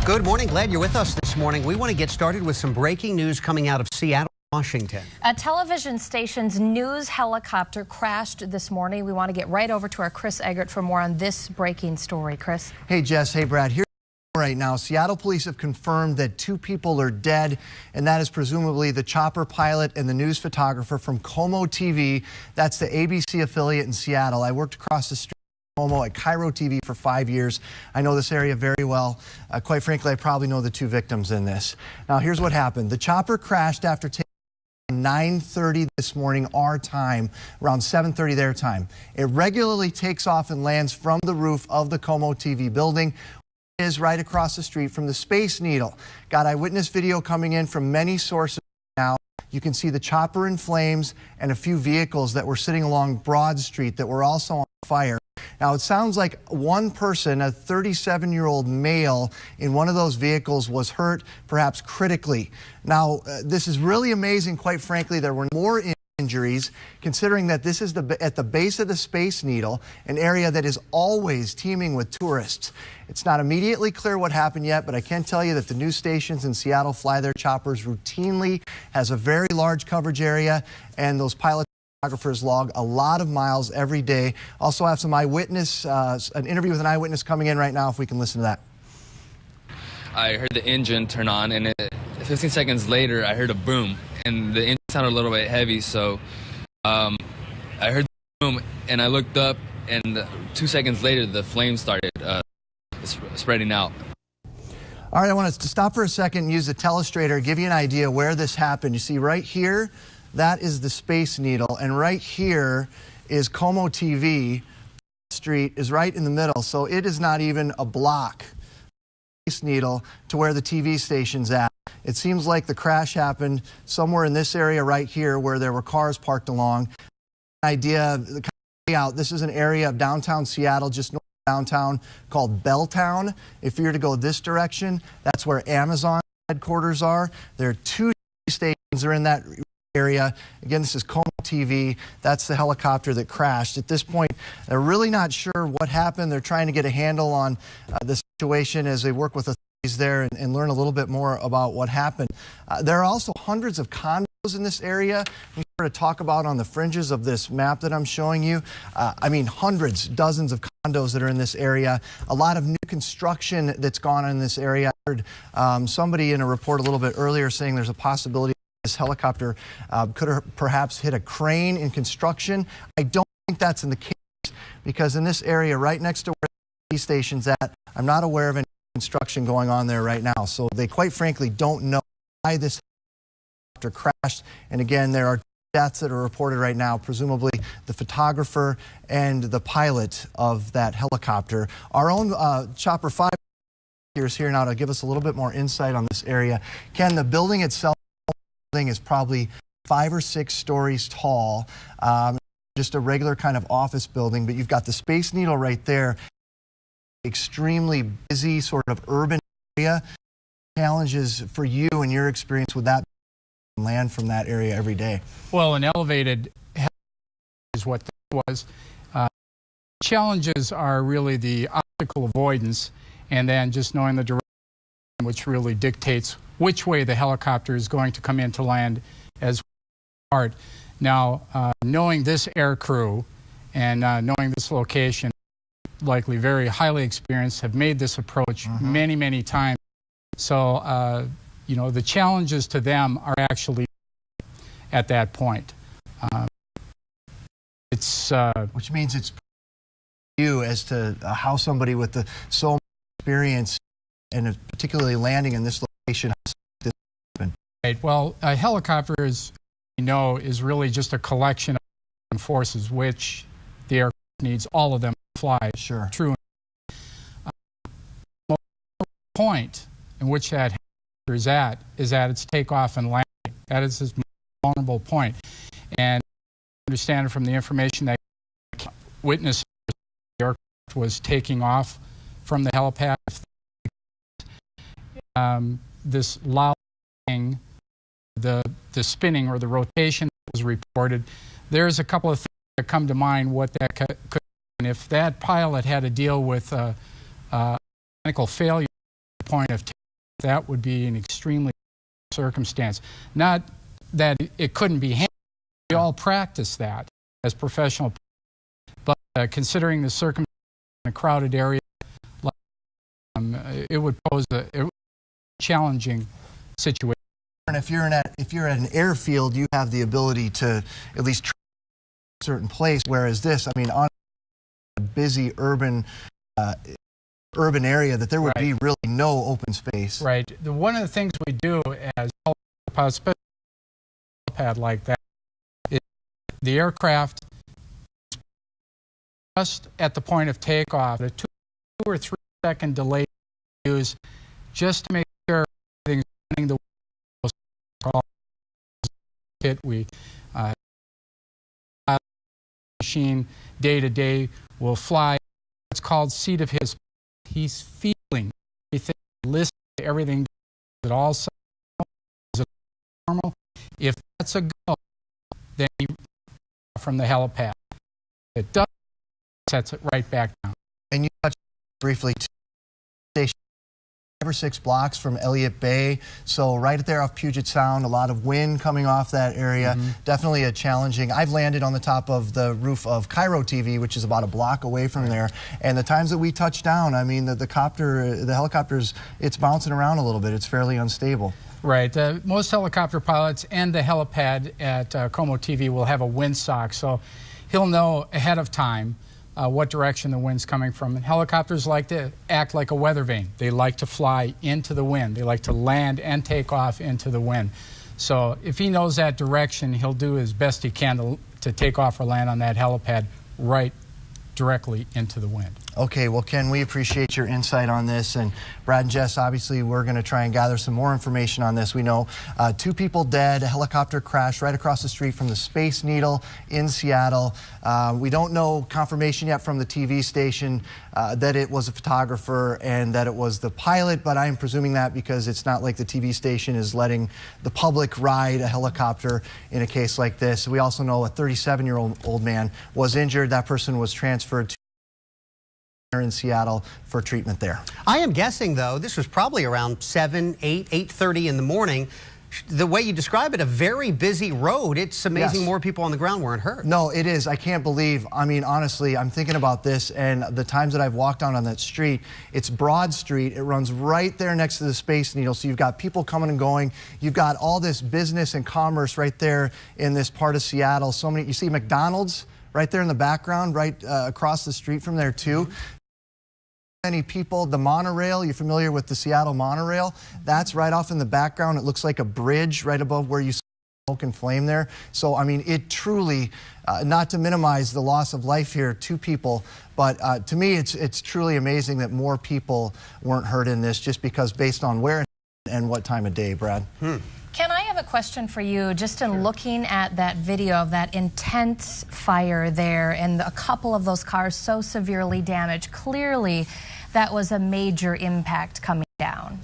Good morning. Glad you're with us this morning. We want to get started with some breaking news coming out of Seattle, Washington. A television station's news helicopter crashed this morning. We want to get right over to our Chris Eggert for more on this breaking story. Chris. Hey, Jess. Hey, Brad. Here right now, Seattle police have confirmed that 2 people are dead, and that is presumably the chopper pilot and the news photographer from Como TV. That's the ABC affiliate in Seattle. I worked across the street at Cairo TV for 5 years. I know this area very well. Quite frankly, I probably know the 2 victims in this. Now, here's what happened. The chopper crashed after taking 9:30 this morning our time, around 7:30 their time. It regularly takes off and lands from the roof of the Como TV building. It is right across the street from the Space Needle. Got eyewitness video coming in from many sources now. You can see the chopper in flames and a few vehicles that were sitting along Broad Street that were also on fire. Now, it sounds like one person, a 37-year-old male in one of those vehicles, was hurt, perhaps critically. Now, this is really amazing. Quite frankly, there were more injuries, considering that this is at the base of the Space Needle, an area that is always teeming with tourists. It's not immediately clear what happened yet, but I can tell you that the news stations in Seattle fly their choppers routinely, has a very large coverage area, and those pilots log a lot of miles every day. Also have some eyewitness, an interview with an eyewitness coming in right now, if we can listen to that. I heard the engine turn on, and 15 seconds later, I heard a boom, and the engine sounded a little bit heavy, so I heard the boom, and I looked up, and 2 seconds later, the flames started spreading out. All right, I want us to stop for a second and use the telestrator, give you an idea where this happened. You see right here, that is the Space Needle, and right here is Como TV. Street is right in the middle, so it is not even a block, Space Needle, to where the TV station's at. It seems like the crash happened somewhere in this area right here where there were cars parked along. Idea, this is an area of downtown Seattle, just north of downtown, called Belltown. If you were to go this direction, that's where Amazon headquarters are. There are 2 stations that are in that area. Again, this is Como TV. That's the helicopter that crashed. At this point, they're really not sure what happened. They're trying to get a handle on the situation as they work with authorities there and learn a little bit more about what happened. There are also hundreds of condos in this area. We sort of talk about on the fringes of this map that I'm showing you. I mean, hundreds, dozens of condos that are in this area. A lot of new construction that's gone on in this area. I heard somebody in a report a little bit earlier saying there's a possibility this helicopter could have perhaps hit a crane in construction. I don't think that's in the case, because in this area right next to where the station's at, I'm not aware of any construction going on there right now. So they quite frankly don't know why this helicopter crashed. And again, there are deaths that are reported right now, presumably the photographer and the pilot of that helicopter. Our own Chopper 5 is here now to give us a little bit more insight on this area. Ken, the building itself is probably 5 or 6 stories tall, just a regular kind of office building, but you've got the Space Needle right there. Extremely busy sort of urban area. Challenges for you and your experience with that land from that area every day? Well, an elevated is what this was. Challenges are really the obstacle avoidance, and then just knowing the direction, which really dictates which way the helicopter is going to come in to land as part. Now, knowing this air crew and knowing this location, likely very highly experienced, have made this approach many, many times. So, you know, the challenges to them are actually at that point. Which means it's you as to how somebody with the so much experience and particularly landing in this location. Right. Well, a helicopter, as you know, is really just a collection of forces, which the aircraft needs all of them to fly. Sure. True. The point in which that helicopter is at its takeoff and landing. That is its vulnerable point. And I understand from the information that witnessed, the aircraft was taking off from the helipad. This loud thing, the spinning or the rotation was reported. There's a couple of things that come to mind what that could. And if that pilot had to deal with mechanical failure at the point of that would be an extremely circumstance. Not that it couldn't be handled. We all practice that as professional, but considering the circumstance in a crowded area, it would pose a challenging situation. And if you're at an airfield, you have the ability to at least try a certain place. Whereas this, I mean, on a busy urban area, that there would be really no open space. Right. One of the things we do as especially a pad like that, is the aircraft just at the point of takeoff, a 2 or 3 second delay use just to make sure everything's running the way we machine day to day will fly. It's called seat of his. He's feeling everything, listening to everything at all. Is it normal? If that's a go, then he from the helipad. If it does, sets it right back down. And you touched briefly to station 5 or 6 blocks from Elliott Bay, so right there off Puget Sound, a lot of wind coming off that area. Definitely a challenging. I've landed on the top of the roof of Cairo TV, which is about a block away from there, and the times that we touch down, I mean, the helicopters, it's bouncing around a little bit. It's fairly unstable. Right. Most helicopter pilots and the helipad at Como TV will have a windsock, so he'll know ahead of time what direction the wind's coming from. And helicopters like to act like a weather vane. They like to fly into the wind. They like to land and take off into the wind. So if he knows that direction, he'll do as best he can to take off or land on that helipad right directly into the wind. Okay, well, Ken, we appreciate your insight on this, and Brad and Jess, obviously we're going to try and gather some more information on this. We know 2 people dead, a helicopter crash right across the street from the Space Needle in Seattle. We don't know confirmation yet from the TV station that it was a photographer and that it was the pilot, but I am presuming that because it's not like the TV station is letting the public ride a helicopter in a case like this. We also know a 37-year-old man was injured. That person was transferred to in Seattle for treatment there. I am guessing, though, this was probably around 7, 8, 8:30 in the morning. The way you describe it, a very busy road. It's amazing more people on the ground weren't hurt. No, it is. I can't believe. I mean, honestly, I'm thinking about this and the times that I've walked on that street. It's Broad Street. It runs right there next to the Space Needle. So you've got people coming and going. You've got all this business and commerce right there in this part of Seattle. So many. You see McDonald's right there in the background, right across the street from there too. Many people. The monorail, you're familiar with the Seattle monorail? That's right off in the background. It looks like a bridge right above where you see smoke and flame there. So, I mean, it truly, not to minimize the loss of life here, 2 people, but to me, it's truly amazing that more people weren't hurt in this just because based on where and what time of day, Brad. Ken, I have a question for you. Just in looking at that video of that intense fire there and a couple of those cars so severely damaged, clearly that was a major impact coming down.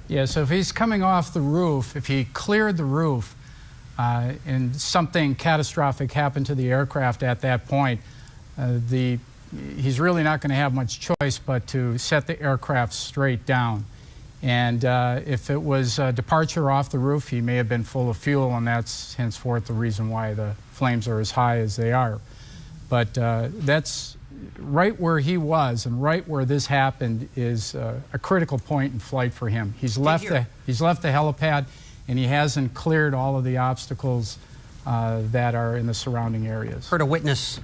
Yeah, so if he's coming off the roof, if he cleared the roof and something catastrophic happened to the aircraft at that point, he's really not going to have much choice but to set the aircraft straight down. And if it was a departure off the roof, he may have been full of fuel, and that's henceforth the reason why the flames are as high as they are. But that's right where he was and right where this happened is a critical point in flight for him. He's left the helipad, and he hasn't cleared all of the obstacles that are in the surrounding areas. Heard a witness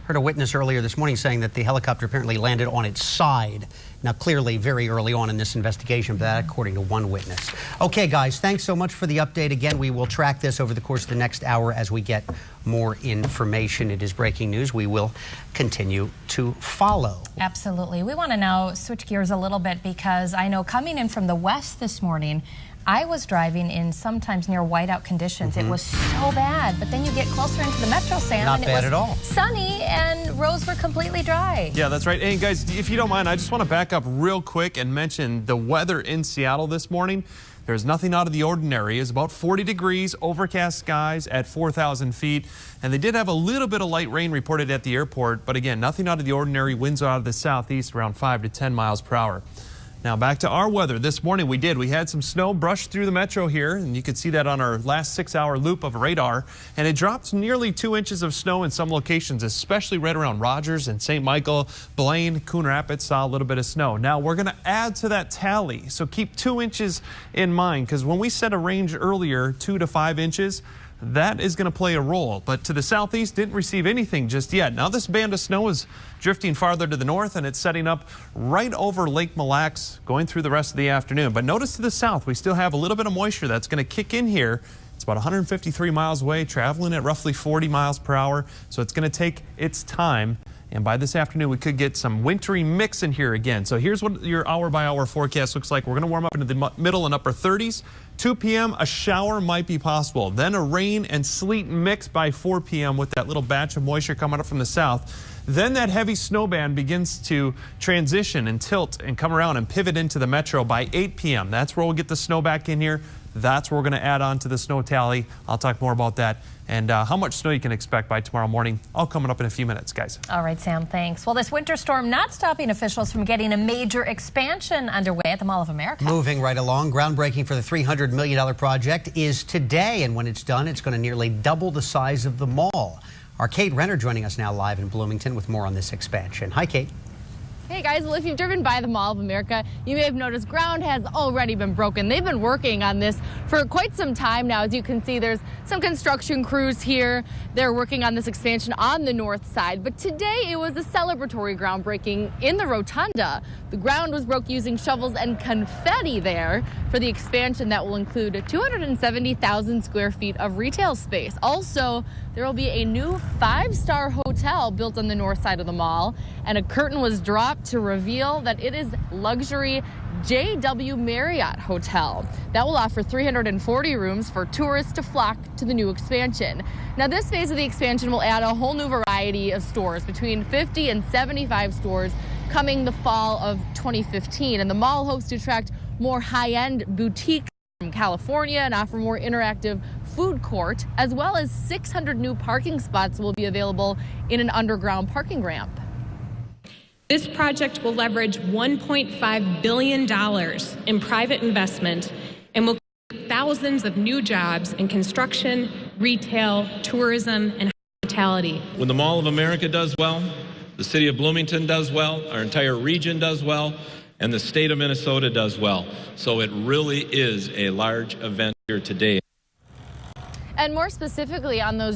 earlier this morning saying that the helicopter apparently landed on its side. Now, clearly, very early on in this investigation, but that according to one witness. Okay, guys, thanks so much for the update. Again, we will track this over the course of the next hour as we get more information. It is breaking news. We will continue to follow. Absolutely. We want to now switch gears a little bit because I know coming in from the west this morning, I was driving in sometimes near whiteout conditions. It was so bad, but then you get closer into the metro, Sam, Not and bad it was at all. sunny and roads were completely dry. Yeah, that's right. Hey, guys, if you don't mind, I just want to back up real quick and mention the weather in Seattle this morning. There's nothing out of the ordinary. It's about 40 degrees, overcast skies at 4,000 feet. And they did have a little bit of light rain reported at the airport. But again, nothing out of the ordinary. Winds out of the southeast around 5 to 10 miles per hour. Now back to our weather. This morning we had some snow brush through the metro here, and you can see that on our last 6-hour loop of radar. And it dropped nearly 2 inches of snow in some locations, especially right around Rogers and St. Michael. Blaine, Coon Rapids saw a little bit of snow. Now we're going to add to that tally, so keep 2 inches in mind, because when we set a range earlier, 2 to 5 inches, that is going to play a role. But to the southeast, didn't receive anything just yet. Now this band of snow is drifting farther to the north, and it's setting up right over Lake Mille Lacs going through the rest of the afternoon. But notice to the south, we still have a little bit of moisture that's going to kick in here. It's about 153 miles away, traveling at roughly 40 miles per hour. So it's going to take its time. And by this afternoon, we could get some wintry mix in here again. So here's what your hour-by-hour forecast looks like. We're going to warm up into the middle and upper 30s. 2 p.m., a shower might be possible. Then a rain and sleet mix by 4 p.m. with that little batch of moisture coming up from the south. Then that heavy snow band begins to transition and tilt and come around and pivot into the metro by 8 p.m. That's where we'll get the snow back in here. That's where we're going to add on to the snow tally. I'll talk more about that and how much snow you can expect by tomorrow morning. All coming up in a few minutes, guys. All right, Sam, thanks. Well, this winter storm not stopping officials from getting a major expansion underway at the Mall of America. Moving right along, groundbreaking for the $300 million project is today, and when it's done, it's going to nearly double the size of the mall. Our Kate Renner joining us now live in Bloomington with more on this expansion. Hi, Kate. Hey guys, well, if you've driven by the Mall of America, you may have noticed ground has already been broken. They've been working on this for quite some time now. As you can see, there's some construction crews here. They're working on this expansion on the north side. But today it was a celebratory groundbreaking in the rotunda. The ground was broke using shovels and confetti there for the expansion that will include 270,000 square feet of retail space. Also, there will be a new 5-star hotel built on the north side of the mall, and a curtain was dropped to reveal that it is luxury JW Marriott Hotel. That will offer 340 rooms for tourists to flock to the new expansion. Now, this phase of the expansion will add a whole new variety of stores, between 50 and 75 stores coming the fall of 2015. And the mall hopes to attract more high-end boutiques from California and offer more interactive food court, as well as 600 new parking spots will be available in an underground parking ramp. This project will leverage $1.5 billion in private investment and will create thousands of new jobs in construction, retail, tourism, and hospitality. When the Mall of America does well, the city of Bloomington does well, our entire region does well, and the state of Minnesota does well. So it really is a large event here today. And more specifically on those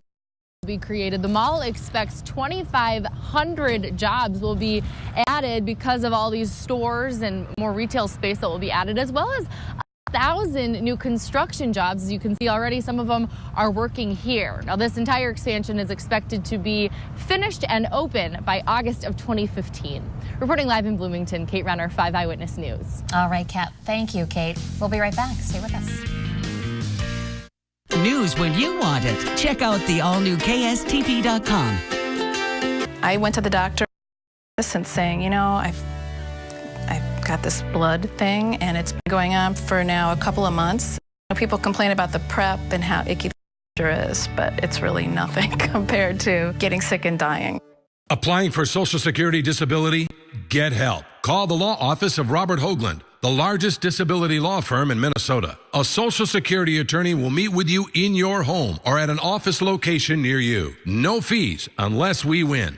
will be created, the mall expects 2,500 jobs will be added because of all these stores and more retail space that will be added, as well as 1,000 new construction jobs. As you can see already, some of them are working here. Now, this entire expansion is expected to be finished and open by August of 2015. Reporting live in Bloomington, Kate Renner, 5 Eyewitness News. All right, Kat. Thank you, Kate. We'll be right back. Stay with us. News when you want it. Check out the all-new KSTP.com. I went to the doctor and saying, you know, I've got this blood thing, and it's been going on for now a couple of months. People complain about the prep and how icky the is, but it's really nothing compared to getting sick and dying. Applying for Social Security disability? Get help. Call the law office of Robert Hoagland, the largest disability law firm in Minnesota. A Social Security attorney will meet with you in your home or at an office location near you. No fees unless we win.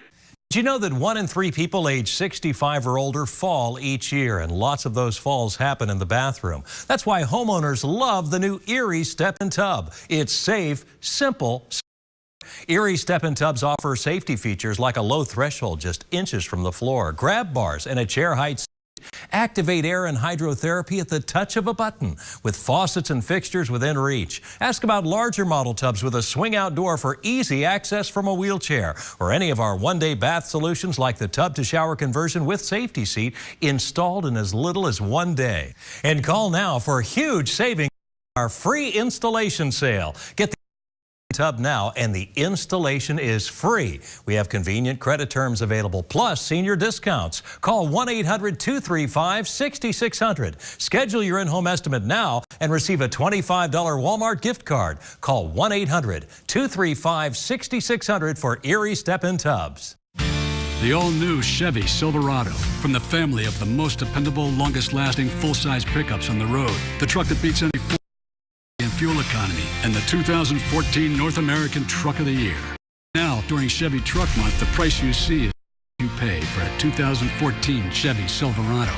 Do you know that 1 in 3 people age 65 or older fall each year, and lots of those falls happen in the bathroom? That's why homeowners love the new Erie Step-In Tub. It's safe, simple. Erie Step-In Tubs offer safety features like a low threshold just inches from the floor, grab bars, and a chair height seat. Activate air and hydrotherapy at the touch of a button with faucets and fixtures within reach. Ask about larger model tubs with a swing-out door for easy access from a wheelchair, or any of our one-day bath solutions like the tub-to-shower conversion with safety seat installed in as little as 1 day. And call now for huge savings on our free installation sale. Get the tub now, and the installation is free. We have convenient credit terms available, plus senior discounts. Call 1-800-235-6600. Schedule your in-home estimate now and receive a $25 Walmart gift card. Call 1-800-235-6600 for Erie Step-In Tubs. The all-new Chevy Silverado, from the family of the most dependable, longest-lasting full-size pickups on the road. The truck that beats any Ford in fuel economy, and the 2014 North American Truck of the Year. Now, during Chevy Truck Month, the price you see is you pay for a 2014 Chevy Silverado.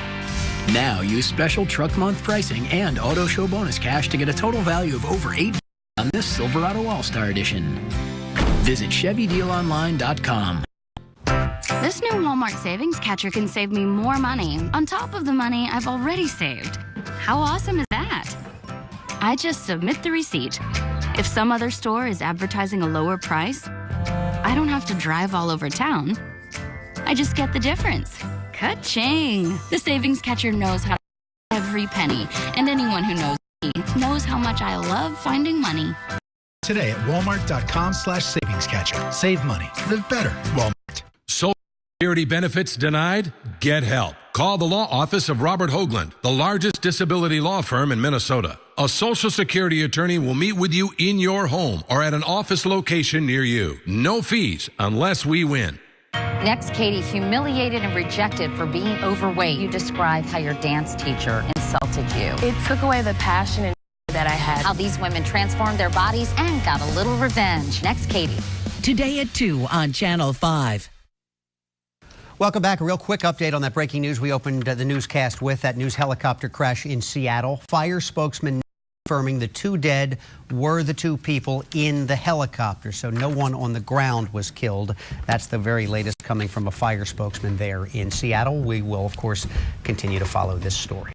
Now use special Truck Month pricing and Auto Show bonus cash to get a total value of over $8 on this Silverado All-Star Edition. Visit ChevyDealOnline.com. This new Walmart Savings Catcher can save me more money on top of the money I've already saved. How awesome is that? I just submit the receipt. If some other store is advertising a lower price, I don't have to drive all over town. I just get the difference. Ka-ching! The Savings Catcher knows how to every penny, and anyone who knows me knows how much I love finding money. Today at walmart.com/savingscatcher. Save money. Live better. Walmart. Social Security benefits denied? Get help. Call the law office of Robert Hoagland, the largest disability law firm in Minnesota. A Social Security attorney will meet with you in your home or at an office location near you. No fees unless we win. Next, Katie, humiliated and rejected for being overweight. You describe how your dance teacher insulted you. It took away the passion and that I had. How these women transformed their bodies and got a little revenge. Next, Katie. Today at 2 on Channel 5. Welcome back. A real quick update on that breaking news we opened the newscast with, that news helicopter crash in Seattle. Fire spokesman confirming the 2 dead were the 2 people in the helicopter, so no one on the ground was killed. That's the very latest coming from a fire spokesman there in Seattle. We will, of course, continue to follow this story.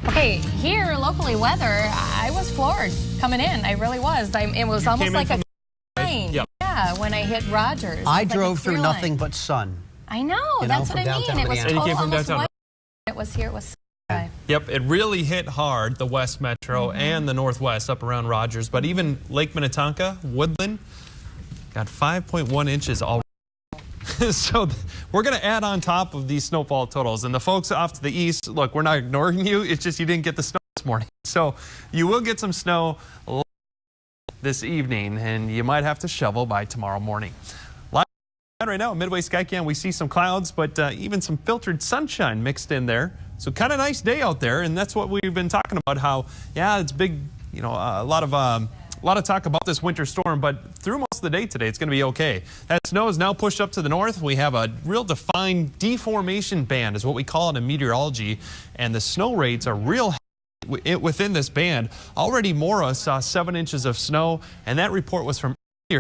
Okay, here locally weather, I was floored coming in. I really was. It was almost like a line. Yep. Yeah, when I hit Rogers. I drove through nothing but sun. I know, that's what I mean. It was And you came from almost downtown. white. It was here, it was sky. Yep, it really hit hard, the West Metro and the Northwest up around Rogers. But even Lake Minnetonka, Woodland, got 5.1 inches already. So we're going to add on top of these snowfall totals. And the folks off to the east, look, we're not ignoring you. It's just you didn't get the snow this morning. So you will get some snow this evening, and you might have to shovel by tomorrow morning. Right now at Midway Skycam, we see some clouds, but even some filtered sunshine mixed in there. So kind of nice day out there, and that's what we've been talking about. How, yeah, it's big, you know, a lot of talk about this winter storm, but through most of the day today, it's going to be okay. That snow is now pushed up to the north. We have a real defined deformation band, is what we call it in meteorology, and the snow rates are real within this band. Already Mora saw 7 inches of snow, and that report was from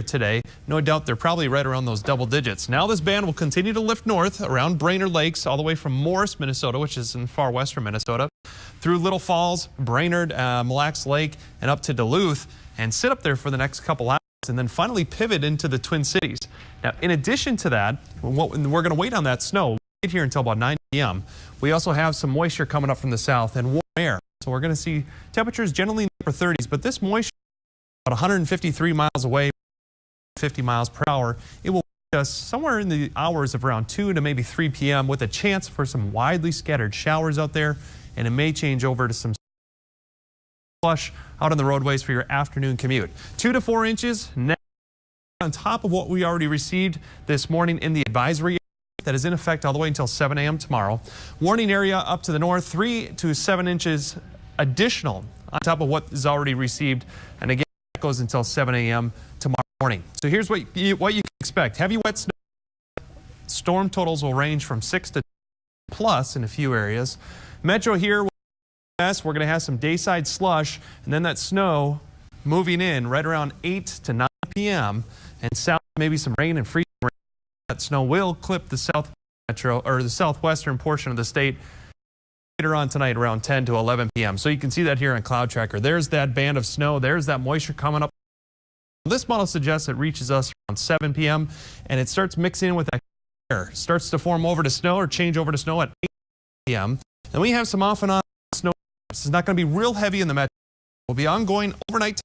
today. No doubt they're probably right around those double digits. Now this band will continue to lift north around Brainerd Lakes, all the way from Morris, Minnesota, which is in far western Minnesota, through Little Falls, Brainerd, Mille Lacs Lake, and up to Duluth, and sit up there for the next couple hours, and then finally pivot into the Twin Cities. Now, in addition to that, we're going to wait on that snow right here until about 9 p.m. We also have some moisture coming up from the south and warm air. So we're going to see temperatures generally in the upper 30s, but this moisture about 153 miles away, 50 miles per hour. It will reach us somewhere in the hours of around 2 to maybe 3 p.m. with a chance for some widely scattered showers out there, and it may change over to some slush out on the roadways for your afternoon commute. 2 to 4 inches on top of what we already received this morning in the advisory that is in effect all the way until 7 a.m. tomorrow. Warning area up to the north, 3 to 7 inches additional on top of what is already received, and again that goes until 7 a.m. tomorrow morning. So here's what you can expect. Heavy wet snow. Storm totals will range from 6 to plus in a few areas. Metro here, we're going to have some dayside slush, and then that snow moving in right around 8 to 9 p.m. and south maybe some rain and freezing rain. That snow will clip the south metro or the southwestern portion of the state later on tonight around 10 to 11 p.m. So you can see that here on Cloud Tracker. There's that band of snow. There's that moisture coming up. This model suggests it reaches us around 7 p.m. and it starts mixing in with that air. Starts to form over to snow or change over to snow at 8 p.m. And we have some off and on snow. This is not going to be real heavy in the metro. It will be ongoing overnight.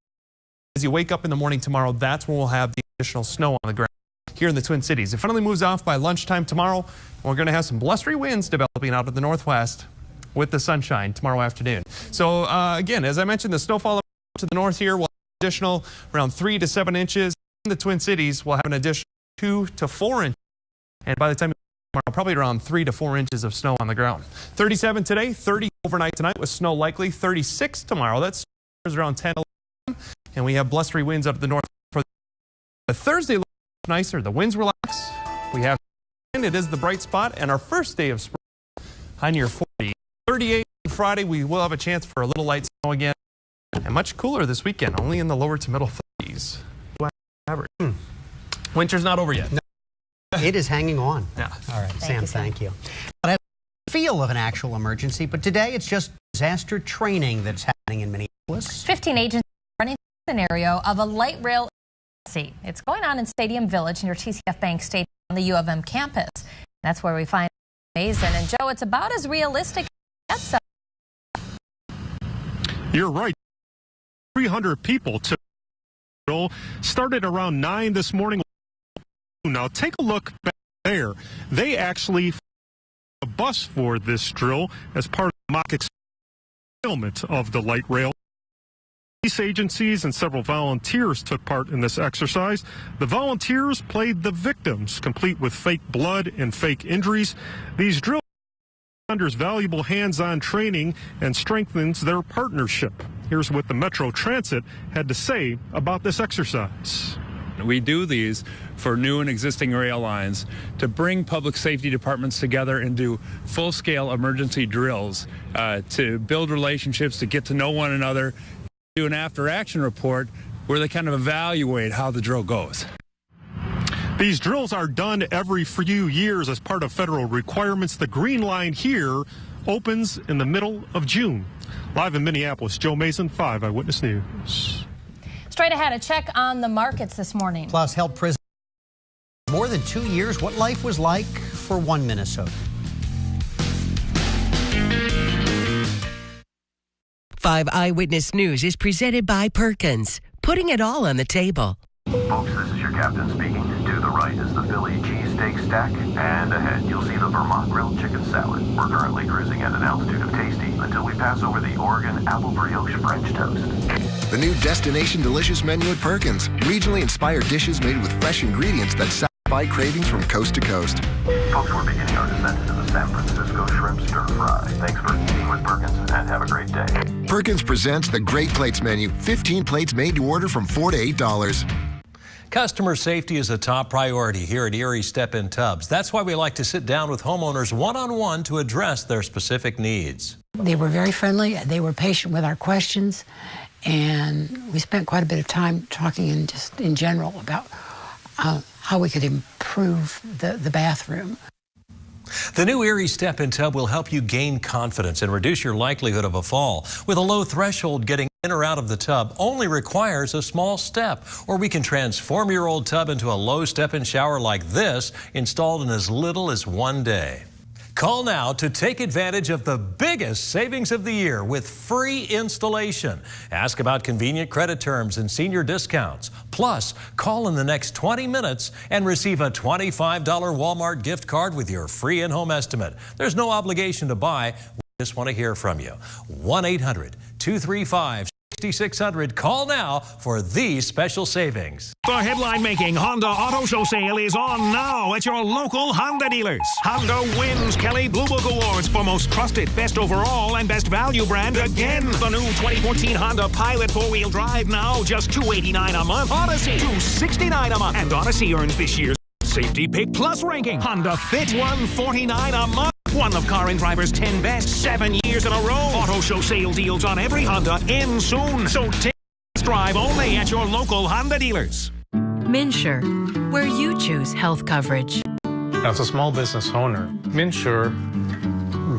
As you wake up in the morning tomorrow, that's when we'll have the additional snow on the ground here in the Twin Cities. It finally moves off by lunchtime tomorrow. We're going to have some blustery winds developing out of the northwest with the sunshine tomorrow afternoon. So again, as I mentioned, the snowfall to the north here will have additional around 3 to 7 inches. In the Twin Cities, we'll have an additional 2 to 4 inches. And by the time tomorrow, probably around 3 to 4 inches of snow on the ground. 37 today, 30 overnight tonight with snow likely, 36 tomorrow. That's around 10, 11, and we have blustery winds up to the north. For the Thursday, looks nicer. The winds relax. We have it is the bright spot, and our first day of spring, high near 40. 38 on Friday, we will have a chance for a little light snow again, and much cooler this weekend, only in the lower to middle 30s. Average. Winter's not over yet. No, it is hanging on. Yeah. All right, Sam, thank you. But I have a feel of an actual emergency, but today it's just disaster training that's happening in Minneapolis. 15 agents are running a scenario of a light rail emergency. It's going on in Stadium Village near TCF Bank Stadium on the U of M campus. That's where we find Mason. And Joe, it's about as realistic as that. You're right. 300 people took the drill. Started around 9 this morning. Now take a look back there. They actually a bus for this drill as part of the mock experiment of the light rail. Police agencies and several volunteers took part in this exercise. The volunteers played the victims, complete with fake blood and fake injuries. These drills renders valuable hands-on training and strengthens their partnership. Here's what the Metro Transit had to say about this exercise. We do these for new and existing rail lines to bring public safety departments together and do full-scale emergency drills to build relationships, to get to know one another, do an after-action report where they kind of evaluate how the drill goes. These drills are done every few years as part of federal requirements. The green line here opens in the middle of June. Live in Minneapolis, Joe Mason, 5 Eyewitness News. Straight ahead, a check on the markets this morning. Plus, held prison more than 2 years. What life was like for one Minnesota. 5 Eyewitness News is presented by Perkins, putting it all on the table. Folks, this is your captain speaking. To the right is the Philly cheesesteak stack, and ahead you'll see the Vermont grilled chicken salad. We're currently cruising at an altitude of Tasty until we pass over the Oregon apple brioche French toast. The new Destination Delicious menu at Perkins. Regionally inspired dishes made with fresh ingredients that satisfy cravings from coast to coast. Folks, we're beginning our descent into the San Francisco shrimp stir fry. Thanks for eating with Perkins, and have a great day. Perkins presents the Great Plates menu. 15 plates made to order from $4 to $8. Customer safety is a top priority here at Erie Step-In Tubs. That's why we like to sit down with homeowners one-on-one to address their specific needs. They were very friendly. They were patient with our questions. And we spent quite a bit of time talking in general about how we could improve the bathroom. The new Erie Step-In Tub will help you gain confidence and reduce your likelihood of a fall. With a low threshold, getting in or out of the tub only requires a small step. Or we can transform your old tub into a low step-in shower like this, installed in as little as 1 day. Call now to take advantage of the biggest savings of the year with free installation. Ask about convenient credit terms and senior discounts. Plus, call in the next 20 minutes and receive a $25 Walmart gift card with your free in-home estimate. There's no obligation to buy. We just want to hear from you. 1-800-235-6600. Call now for these special savings. The headline-making Honda Auto Show sale is on now at your local Honda dealers. Honda wins Kelly Blue Book Awards for most trusted, best overall, and best value brand again. The new 2014 Honda Pilot 4-wheel drive now just $289 a month. Odyssey $269 a month. And Odyssey earns this year's Safety Pick Plus ranking. Honda Fit $149 a month. One of Car and Driver's 10 best 7 years in a row. Auto Show sale deals on every Honda end soon. So take a drive only at your local Honda dealers. Minsure, where you choose health coverage. As a small business owner, Minsure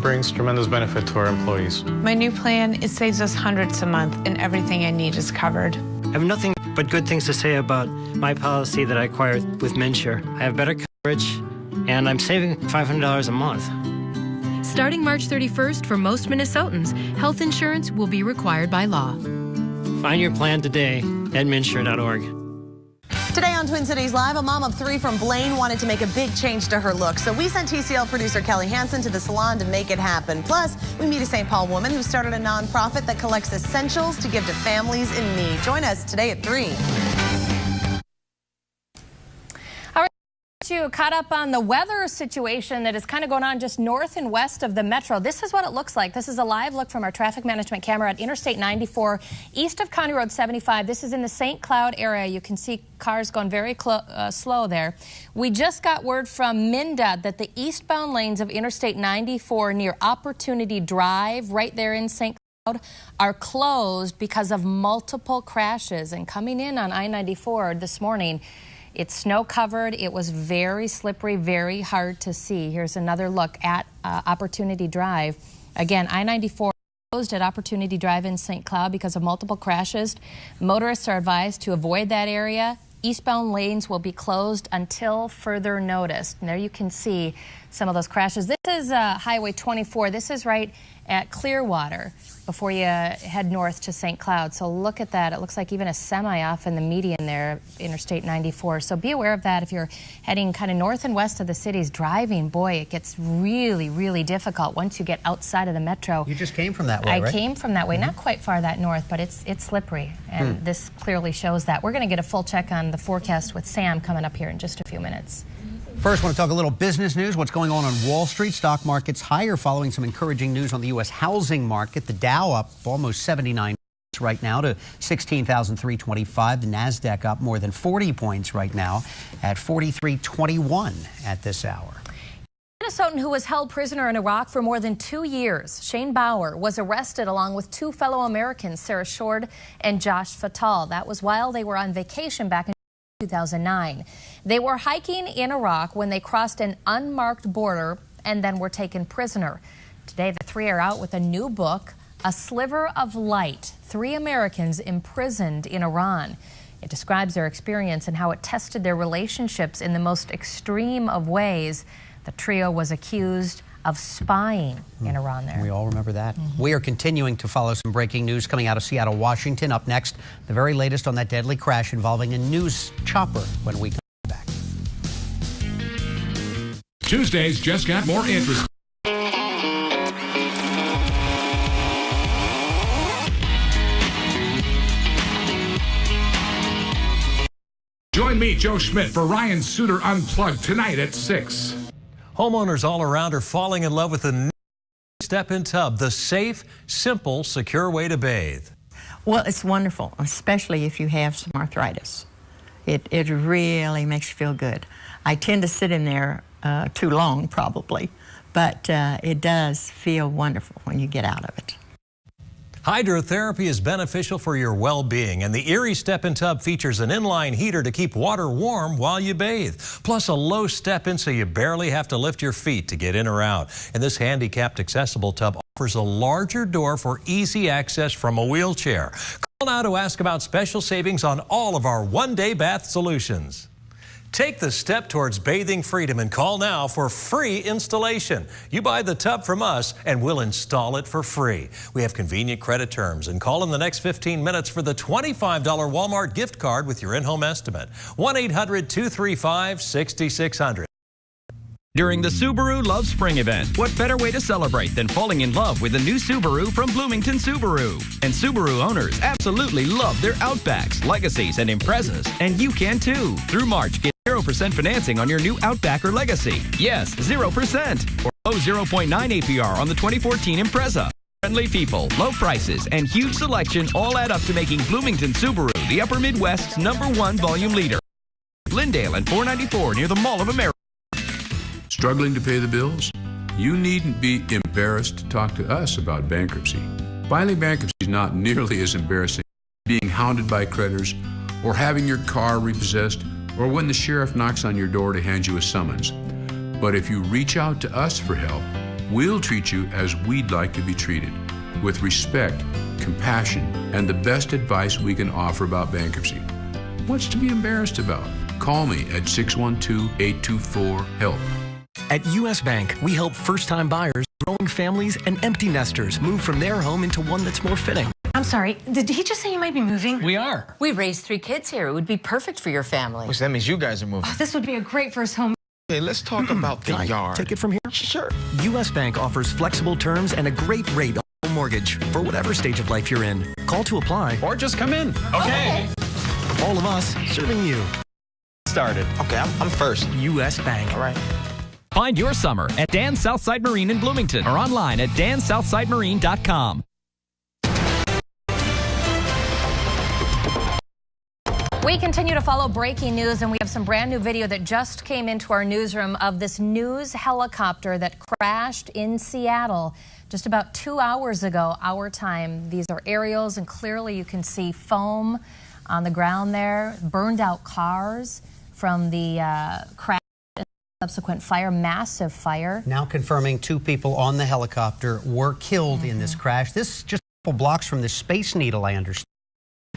brings tremendous benefit to our employees. My new plan, it saves us hundreds a month, and everything I need is covered. I have nothing but good things to say about my policy that I acquired with Minsure. I have better coverage, and I'm saving $500 a month. Starting March 31st, for most Minnesotans, health insurance will be required by law. Find your plan today at minsure.org. Today on Twin Cities Live, a mom of 3 from Blaine wanted to make a big change to her look. So we sent TCL producer Kelly Hansen to the salon to make it happen. Plus, we meet a St. Paul woman who started a nonprofit that collects essentials to give to families in need. Join us today at 3. All right, to you caught up on the weather situation that is kind of going on just north and west of the metro. This is what it looks like. This is a live look from our traffic management camera at Interstate 94, east of County Road 75. This is in the St. Cloud area. You can see cars going very slow there. We just got word from MnDOT that the eastbound lanes of Interstate 94 near Opportunity Drive, right there in St. Cloud, are closed because of multiple crashes. And coming in on I-94 this morning, it's snow covered. It was very slippery, very hard to see. Here's another look at Opportunity Drive. Again, I-94 closed at Opportunity Drive in St. Cloud because of multiple crashes. Motorists are advised to avoid that area. Eastbound lanes will be closed until further notice. And there you can see some of those crashes. This is Highway 24. This is right at Clearwater before you head north to St. Cloud. So look at that. It looks like even a semi off in the median there, Interstate 94. So be aware of that if you're heading kind of north and west of the cities driving. Boy, it gets really, really difficult once you get outside of the metro. You just came from that way, right? I came from that way, not quite far that north, but it's slippery. And this clearly shows that. We're going to get a full check on the forecast with Sam coming up here in just a few minutes. First, I want to talk a little business news. What's going on Wall Street? Stock market's higher following some encouraging news on the U.S. housing market. The Dow up almost 79 points right now to 16,325. The NASDAQ up more than 40 points right now at 4321 at this hour. Minnesotan who was held prisoner in Iraq for more than 2 years, Shane Bauer, was arrested along with two fellow Americans, Sarah Shord and Josh Fatal. That was while they were on vacation back in 2009. They were hiking in Iraq when they crossed an unmarked border and then were taken prisoner. Today, the three are out with a new book, A Sliver of Light, 3 Americans Imprisoned in Iran. It describes their experience and how it tested their relationships in the most extreme of ways. The trio was accused of spying in Iran there. We all remember that. We are continuing to follow some breaking news coming out of Seattle, Washington. Up next, the very latest on that deadly crash involving a news chopper when we come back. Tuesdays just got more interesting. Join me, Joe Schmidt, for Ryan Suter Unplugged tonight at 6. Homeowners all around are falling in love with the new step-in tub, the safe, simple, secure way to bathe. Well, it's wonderful, especially if you have some arthritis. It really makes you feel good. I tend to sit in there too long, probably, but it does feel wonderful when you get out of it. Hydrotherapy is beneficial for your well-being, and the Erie Step-In Tub features an inline heater to keep water warm while you bathe, plus a low step-in so you barely have to lift your feet to get in or out. And this handicapped accessible tub offers a larger door for easy access from a wheelchair. Call now to ask about special savings on all of our one-day bath solutions. Take the step towards bathing freedom and call now for free installation. You buy the tub from us and we'll install it for free. We have convenient credit terms, and call in the next 15 minutes for the $25 Walmart gift card with your in-home estimate. 1-800-235-6600. During the Subaru Love Spring event, what better way to celebrate than falling in love with a new Subaru from Bloomington Subaru? And Subaru owners absolutely love their Outbacks, Legacies, and Imprezas, and you can too. Through March, get 0% financing on your new Outback or Legacy. Yes, 0%. Or low 0.9 APR on the 2014 Impreza. Friendly people, low prices, and huge selection all add up to making Bloomington Subaru the Upper Midwest's #1 volume leader. Glendale and 494 near the Mall of America. Struggling to pay the bills? You needn't be embarrassed to talk to us about bankruptcy. Filing bankruptcy is not nearly as embarrassing as being hounded by creditors, or having your car repossessed, or when the sheriff knocks on your door to hand you a summons. But if you reach out to us for help, we'll treat you as we'd like to be treated, with respect, compassion, and the best advice we can offer about bankruptcy. What's to be embarrassed about? Call me at 612-824-HELP. At U.S. Bank, we help first-time buyers, growing families, and empty nesters move from their home into one that's more fitting. I'm sorry, did he just say you might be moving? We are. We raised 3 kids here. It would be perfect for your family. Which that means you guys are moving. Oh, this would be a great first home. Okay, let's talk about the yard. Take it from here? Sure. U.S. Bank offers flexible terms and a great rate on home mortgage for whatever stage of life you're in. Call to apply. Or just come in. Okay. All of us serving you. started. Okay, I'm first. U.S. Bank. All right. Find your summer at Dan's Southside Marine in Bloomington or online at danssouthsidemarine.com. We continue to follow breaking news, and we have some brand new video that just came into our newsroom of this news helicopter that crashed in Seattle just about 2 hours ago, our time. These are aerials, and clearly you can see foam on the ground there, burned out cars from the crash and subsequent fire, massive fire. Now confirming 2 people on the helicopter were killed in this crash. This just a couple blocks from the Space Needle, I understand.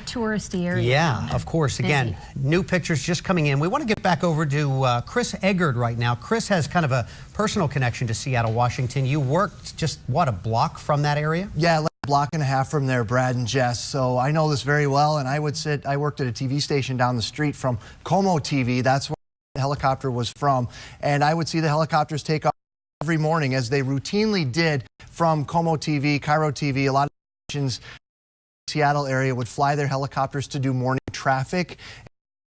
Touristy area. Yeah, of course. Again, new pictures just coming in. We want to get back over to Chris Eggert right now. Chris has kind of a personal connection to Seattle, Washington. You worked just, what, a block from that area? Yeah, like a block and a half from there, Brad and Jess. So I know this very well, and I worked at a TV station down the street from Como TV. That's where the helicopter was from. And I would see the helicopters take off every morning, as they routinely did from Como TV, Cairo TV. A lot of stations Seattle area would fly their helicopters to do morning traffic. It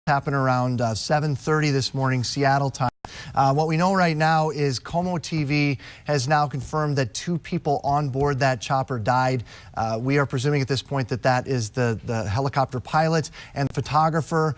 happened around 7:30 this morning, Seattle time. What we know right now is Como TV has now confirmed that 2 people on board that chopper died. We are presuming at this point that that is the helicopter pilot and the photographer.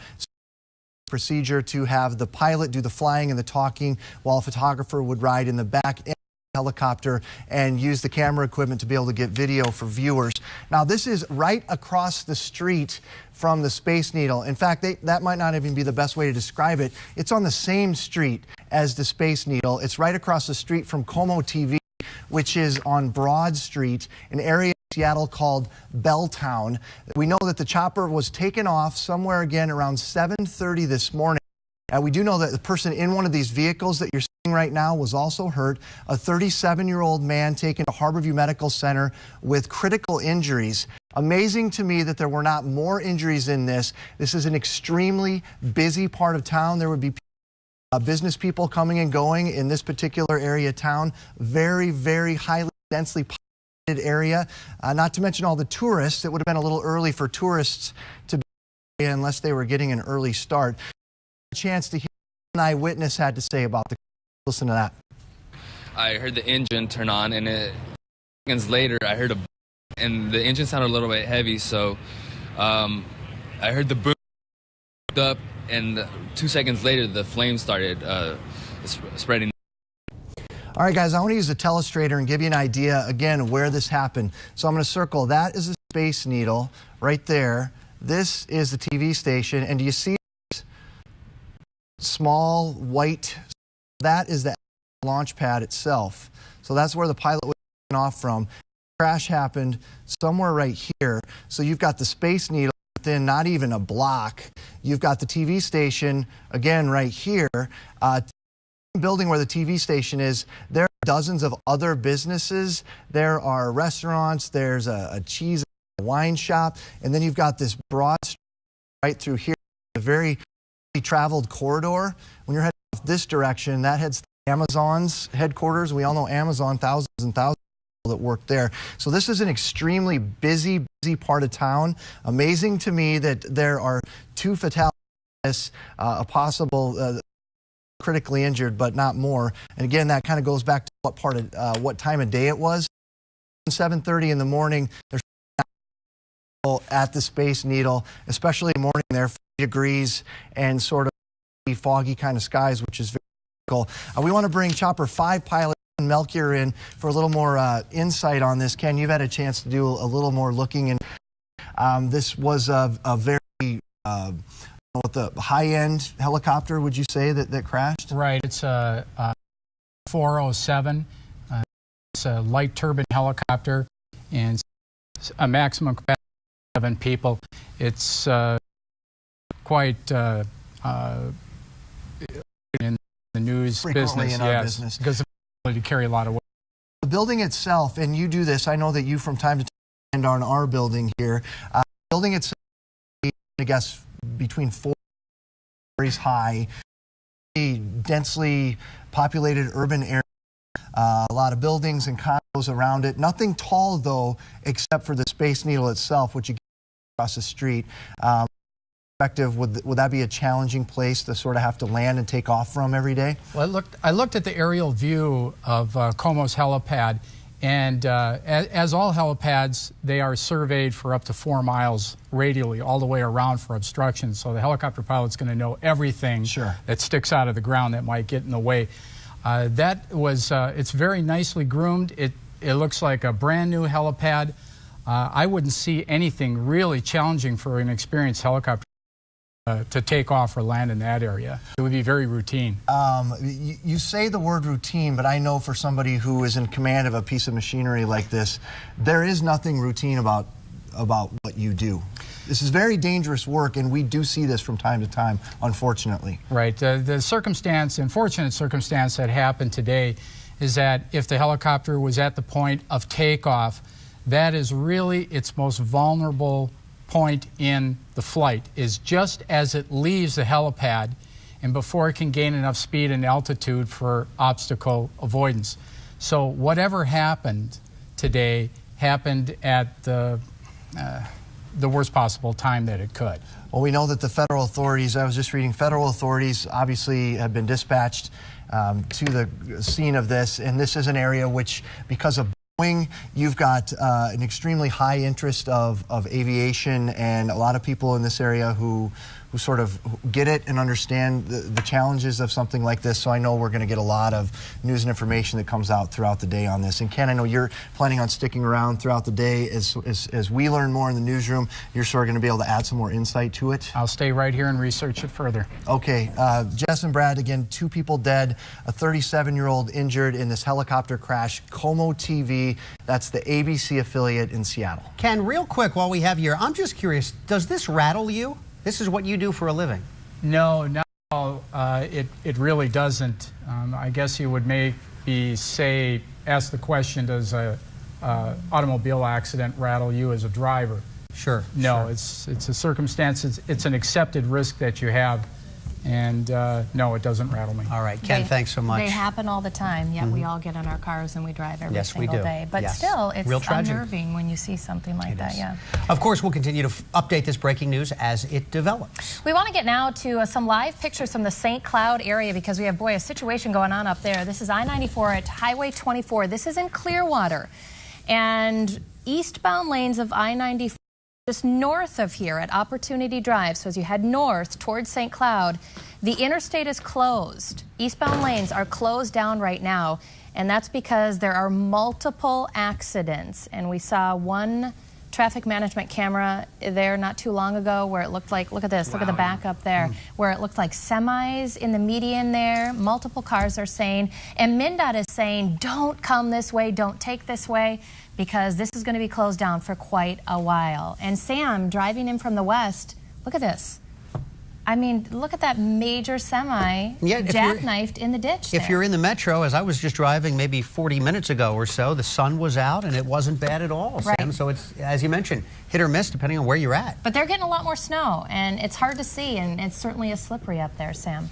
Procedure to have the pilot do the flying and the talking, while a photographer would ride in the back end helicopter and use the camera equipment to be able to get video for viewers. Now, this is right across the street from the Space Needle. In fact, that might not even be the best way to describe it. It's on the same street as the Space Needle. It's right across the street from Como TV, which is on Broad Street, an area in Seattle called Belltown. We know that the chopper was taken off somewhere again around 7:30 this morning. We do know that the person in one of these vehicles that you're seeing right now was also hurt. A 37-year-old man taken to Harborview Medical Center with critical injuries. Amazing to me that there were not more injuries in this. This is an extremely busy part of town. There would be business people coming and going in this particular area of town. Very, very highly densely populated area. Not to mention all the tourists. It would have been a little early for tourists to be here unless they were getting an early start. Chance to hear what an eyewitness had to say about the. Listen to that. I heard the engine turn on, and seconds later I heard and the engine sounded a little bit heavy, so I heard the boom up, and 2 seconds later the flames started spreading. All right, guys, I want to use a telestrator and give you an idea again of where this happened. So I'm going to circle. That is the Space Needle right there. This is the TV station, and do you see small white? That is the launch pad itself. So that's where the pilot was taken off from. The crash happened somewhere right here. So you've got the Space Needle within not even a block. You've got the TV station again right here. Building where the TV station is, there are dozens of other businesses. There are restaurants. There's a cheese and wine shop, and then you've got this broad street right through here, a very traveled corridor. When you're heading off this direction, that heads to Amazon's headquarters. We all know Amazon, thousands and thousands of people that work there. So this is an extremely busy part of town. Amazing to me that there are 2 fatalities, a possible critically injured, but not more. And again, that kind of goes back to what time of day it was. 7:30 in the morning. There's at the Space Needle, especially in the morning there, 40 degrees and sort of foggy kind of skies, which is very cool. We want to bring Chopper 5 pilot Melchior in for a little more insight on this. Ken, you've had a chance to do a little more looking, and this was a very with a high-end helicopter, would you say, that crashed? Right, it's a 407. It's a light turbine helicopter, and a maximum capacity of 7 people. It's quite in the news frequently business, in our business, because of the ability to carry a lot of weight. The building itself, and you do this, I know that you from time to time are in our building here. Building itself, I guess, between 4 stories high, densely populated urban area. A lot of buildings and condos around it. Nothing tall, though, except for the Space Needle itself, which you get across the street. perspective, would that be a challenging place to sort of have to land and take off from every day? Well, I looked at the aerial view of Como's helipad, and as all helipads, they are surveyed for up to 4 miles radially all the way around for obstruction. So the helicopter pilot's going to know everything that sticks out of the ground that might get in the way. It's very nicely groomed. It looks like a brand new helipad. I wouldn't see anything really challenging for an experienced helicopter to take off or land in that area. It would be very routine. You say the word routine, but I know for somebody who is in command of a piece of machinery like this, there is nothing routine about what you do. This is very dangerous work, and we do see this from time to time, unfortunately. Right. The unfortunate circumstance that happened today is that if the helicopter was at the point of takeoff, that is really its most vulnerable point in the flight, is just as it leaves the helipad and before it can gain enough speed and altitude for obstacle avoidance. So whatever happened today happened at the worst possible time that it could. Well, we know that the federal authorities, I was just reading, federal authorities obviously have been dispatched to the scene of this, and this is an area which, because of Boeing, you've got an extremely high interest of aviation, and a lot of people in this area who sort of get it and understand the challenges of something like this. So I know we're going to get a lot of news and information that comes out throughout the day on this. And Ken, I know you're planning on sticking around throughout the day as we learn more in the newsroom. You're sort of going to be able to add some more insight to it. I'll stay right here and research it further. Okay, Jess and Brad, again, 2 people dead, a 37-year-old injured in this helicopter crash. Como TV, that's the ABC affiliate in Seattle. Ken, real quick while we have you here, I'm just curious, does this rattle you? This is what you do for a living. No, not at all. It really doesn't. I guess you would maybe ask the question, does a automobile accident rattle you as a driver? Sure. No, it's a circumstance. It's an accepted risk that you have. And no, it doesn't rattle me. All right, Ken, thanks so much. They happen all the time, yet we all get in our cars and we drive every single day. But still, it's unnerving when you see something like that, yeah. Of course, we'll continue to update this breaking news as it develops. We want to get now to some live pictures from the St. Cloud area because we have, a situation going on up there. This is I-94 at Highway 24. This is in Clearwater. And eastbound lanes of I-94 just north of here at Opportunity Drive, so as you head north towards St. Cloud, the interstate is closed. Eastbound lanes are closed down right now, and that's because there are multiple accidents. And we saw one traffic management camera there not too long ago where it looked like, look at this, look at the back up there, where it looked like semis in the median there. Multiple cars are saying, and MnDOT is saying, don't come this way, don't take this way, because this is going to be closed down for quite a while. And Sam, driving in from the west, look at this. I mean, look at that major semi jackknifed in the ditch If you're in the metro, as I was just driving maybe 40 minutes ago or so, the sun was out and it wasn't bad at all, Sam. So it's, as you mentioned, hit or miss depending on where you're at. But they're getting a lot more snow, and it's hard to see, and it's certainly is slippery up there, Sam.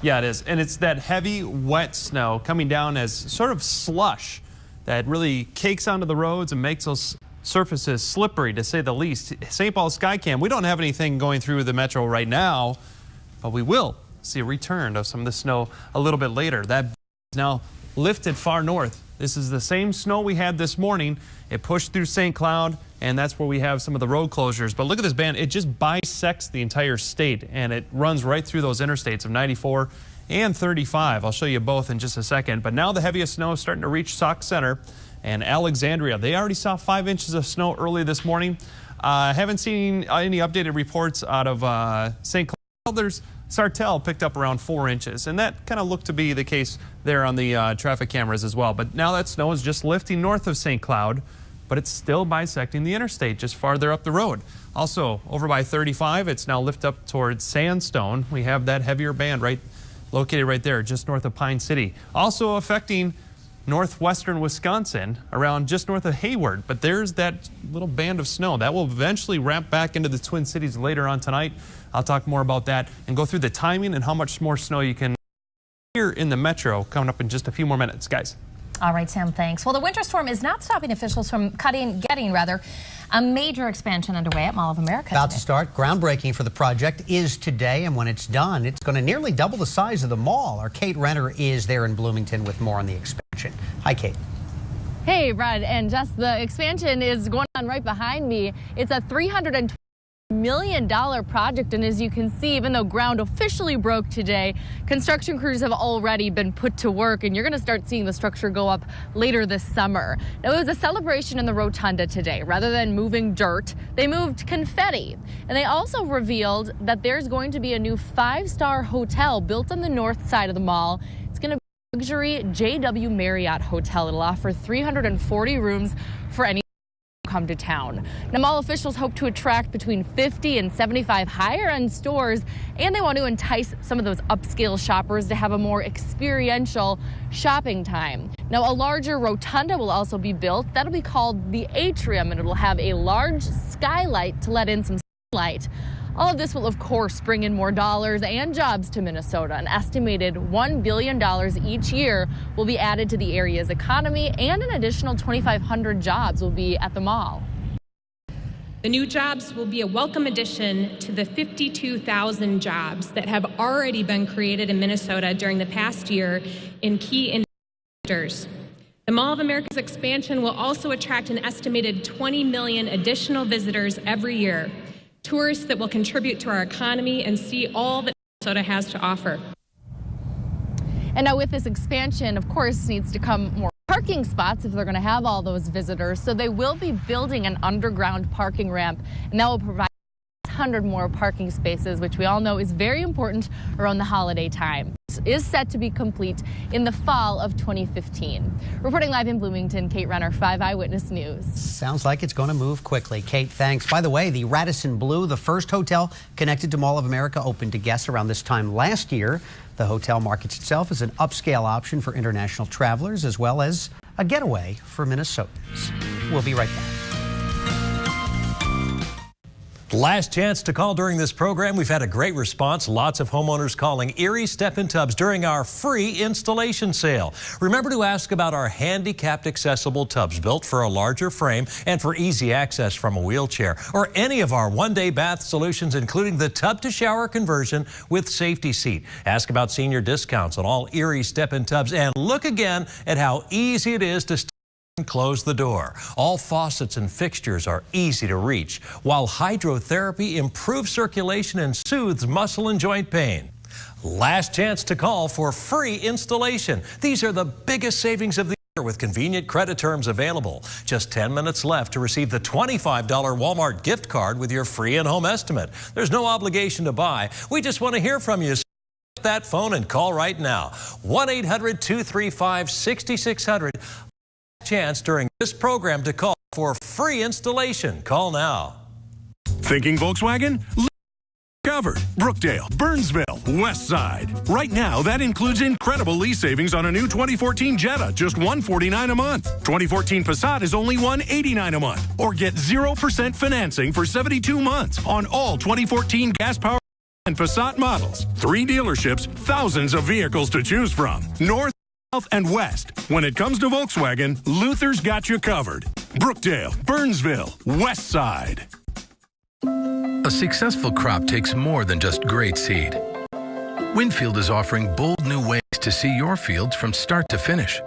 Yeah, it is. And it's that heavy, wet snow coming down as sort of slush that really cakes onto the roads and makes those surfaces slippery, to say the least. St. Paul Skycam, we don't have anything going through the metro right now, but we will see a return of some of the snow a little bit later. That is now lifted far north. This is the same snow we had this morning. It pushed through St. Cloud, and that's where we have some of the road closures. But look at this band. It just bisects the entire state, and it runs right through those interstates of 94 and 35. I'll show you both in just a second. But now the heaviest snow is starting to reach Sauk Center and Alexandria. They already saw 5 inches of snow early this morning. Haven't seen any updated reports out of St. Cloud. There's Sartell picked up around 4 inches, and that kind of looked to be the case there on the traffic cameras as well. But now that snow is just lifting north of St. Cloud, but it's still bisecting the interstate just farther up the road. Also, over by 35, it's now lifted up towards Sandstone. We have that heavier band located right there, just north of Pine City. Also affecting northwestern Wisconsin, around just north of Hayward. But there's that little band of snow. That will eventually wrap back into the Twin Cities later on tonight. I'll talk more about that and go through the timing and how much more snow you can hear in the metro coming up in just a few more minutes, guys. All right, Sam, thanks. Well, the winter storm is not stopping officials from getting a major expansion underway at Mall of America About today. to start. Groundbreaking for the project is today, and when it's done, it's going to nearly double the size of the mall. Our Kate Renner is there in Bloomington with more on the expansion. Hi, Kate. Hey, Brad and Jess, the expansion is going on right behind me. It's a $320 million project, and as you can see, even though ground officially broke today, construction crews have already been put to work, and you're going to start seeing the structure go up later this summer. Now, it was a celebration in the rotunda today. Rather than moving dirt, they moved confetti, and they also revealed that there's going to be a new 5-star hotel built on the north side of the mall. It's going to be a luxury JW Marriott hotel. It'll offer 340 rooms for any come to town. Now, mall officials hope to attract between 50 and 75 higher-end stores, and they want to entice some of those upscale shoppers to have a more experiential shopping time. Now, a larger rotunda will also be built. That'll be called the Atrium, and it will have a large skylight to let in some sunlight. All of this will, of course, bring in more dollars and jobs to Minnesota. An estimated $1 billion each year will be added to the area's economy, and an additional 2,500 jobs will be at the mall. The new jobs will be a welcome addition to the 52,000 jobs that have already been created in Minnesota during the past year in key industries. The Mall of America's expansion will also attract an estimated 20 million additional visitors every year. Tourists that will contribute to our economy and see all that Minnesota has to offer. And now with this expansion, of course, needs to come more parking spots if they're going to have all those visitors. So they will be building an underground parking ramp, and that will provide 600 more parking spaces, which we all know is very important around the holiday time. This is set to be complete in the fall of 2015. Reporting live in Bloomington, Kate Renner, 5 Eyewitness News. Sounds like it's going to move quickly. Kate, thanks. By the way, the Radisson Blu, the first hotel connected to Mall of America, opened to guests around this time last year. The hotel markets itself as an upscale option for international travelers, as well as a getaway for Minnesotans. We'll be right back. Last chance to call during this program. We've had a great response. Lots of homeowners calling Erie Step-In Tubs during our free installation sale. Remember to ask about our handicapped accessible tubs built for a larger frame and for easy access from a wheelchair, or any of our one-day bath solutions, including the tub-to-shower conversion with safety seat. Ask about senior discounts on all Erie Step-In Tubs, and look again at how easy it is to close the door. All faucets and fixtures are easy to reach, while hydrotherapy improves circulation and soothes muscle and joint pain. Last chance to call for free installation. These are the biggest savings of the year with convenient credit terms available. Just 10 minutes left to receive the $25 Walmart gift card with your free in-home estimate. There's no obligation to buy. We just want to hear from you. So pick that phone and call right now. 1-800-235-6600. Chance during this program to call for free installation. Call now. Thinking Volkswagen? Covered. Brookdale, Burnsville, West Side. Right now, that includes incredible lease savings on a new 2014 Jetta, just $149 a month. 2014 Passat is only $189 a month. Or get 0% financing for 72 months on all 2014 gas-powered and Passat models. 3 dealerships, thousands of vehicles to choose from. North, South, and West. When it comes to Volkswagen, Luther's got you covered. Brookdale, Burnsville, West Side. A successful crop takes more than just great seed. Winfield is offering bold new ways to see your fields from start to finish.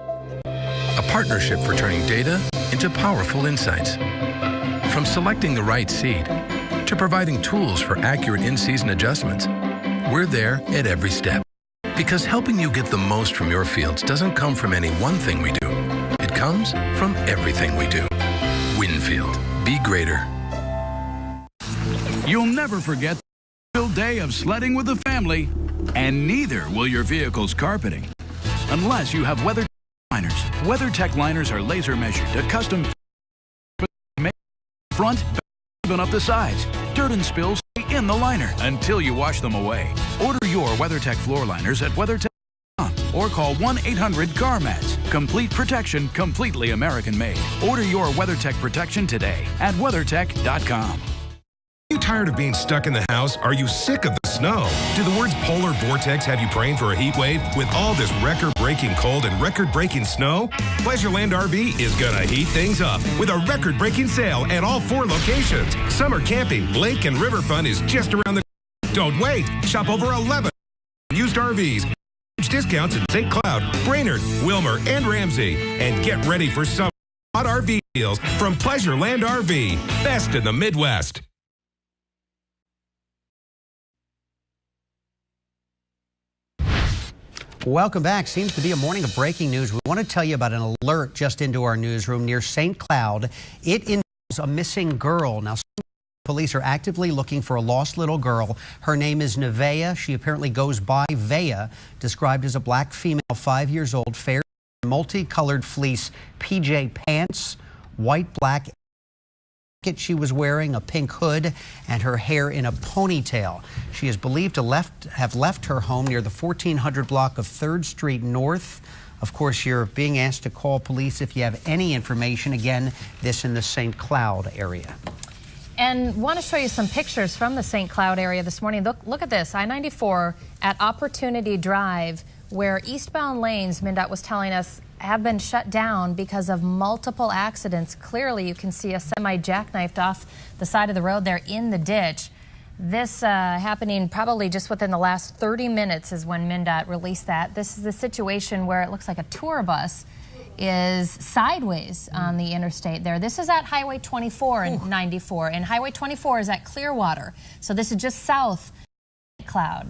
A partnership for turning data into powerful insights. From selecting the right seed to providing tools for accurate in-season adjustments, we're there at every step. Because helping you get the most from your fields doesn't come from any one thing we do. It comes from everything we do. Winfield. Be greater. You'll never forget the day of sledding with the family, and neither will your vehicle's carpeting. Unless you have WeatherTech liners. WeatherTech liners are laser measured to custom front, even up the sides. Dirt and spills stay in the liner until you wash them away. Order your WeatherTech floor liners at WeatherTech.com or call 1-800-CAR-MATS. Complete protection, completely American made. Order your WeatherTech protection today at WeatherTech.com. tired of being stuck in the house? Are you sick of the snow? Do the words polar vortex have you praying for a heat wave? With all this record-breaking cold and record-breaking snow, Pleasureland RV is gonna heat things up with a record-breaking sale at all 4 locations. Summer camping, lake and river fun is just around the corner. Don't wait. Shop over 11 used RVs. Discounts in St. Cloud, Brainerd, Wilmer, and Ramsey. And get ready for some hot RV deals from Pleasureland RV. Best in the Midwest. Welcome back. Seems to be a morning of breaking news. We want to tell you about an alert just into our newsroom near St. Cloud. It involves a missing girl. Now, police are actively looking for a lost little girl. Her name is Nevaeh. She apparently goes by Vea, described as a black female, 5 years old, fair, multicolored fleece PJ pants, white, black jacket she was wearing, a pink hood, and her hair in a ponytail. She is believed to have left her home near the 1400 block of 3rd Street North. Of course, you're being asked to call police if you have any information. Again, this in the St. Cloud area. And want to show you some pictures from the St. Cloud area this morning. Look at this, I-94 at Opportunity Drive, where eastbound lanes, MnDOT was telling us, have been shut down because of multiple accidents. Clearly, you can see a semi jackknifed off the side of the road there in the ditch. This happening probably just within the last 30 minutes is when MnDOT released that. This is the situation where it looks like a tour bus is sideways on the interstate there. This is at Highway 24 and 94, and Highway 24 is at Clearwater. So this is just south of Cloud.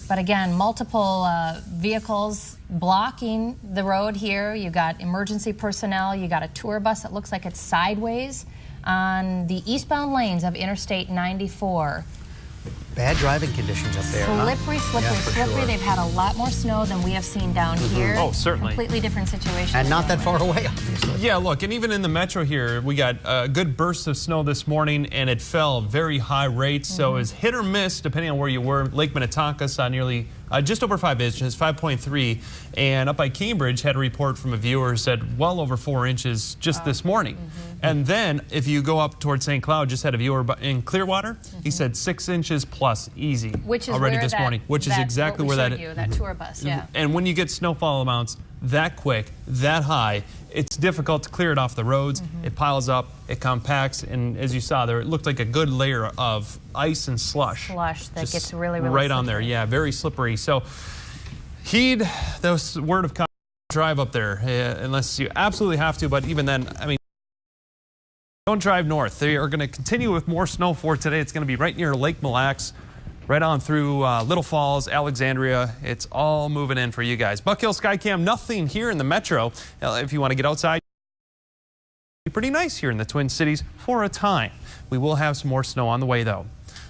But again, multiple vehicles blocking the road here. You got emergency personnel, you got a tour bus that looks like it's sideways on the eastbound lanes of Interstate 94. Bad driving conditions up there. Slippery, slippery, Yeah, slippery. sure. They've had a lot more snow than we have seen down here. Oh, certainly. Completely different situation. And not that far away, obviously. Yeah, look, and even in the metro here, we got a good burst of snow this morning, and it fell very high rates. So it's hit or miss, depending on where you were. Lake Minnetonka saw nearly just over 5 inches, 5.3. And up by Cambridge, had a report from a viewer who said well over 4 inches just this morning. And then if you go up towards St. Cloud, just had a viewer in Clearwater, he said 6 inches plus easy Which is already where this that, morning, which is exactly where that is. That tour bus, yeah. And when you get snowfall amounts that quick, that high, it's difficult to clear it off the roads. It piles up, it compacts, and as you saw there, it looked like a good layer of ice and slush. Slush that Just gets really, really right on slippery. there. Yeah, very slippery. So heed those word of caution. Drive up there unless you absolutely have to. But even then, I mean, don't drive north. They are going to continue with more snow for today. It's going to be right near Lake Mille Lacs, right on through Little Falls, Alexandria. It's all moving in for you guys. Buck Hill Skycam, nothing here in the metro. If you want to get outside, it's pretty nice here in the Twin Cities for a time. We will have some more snow on the way, though.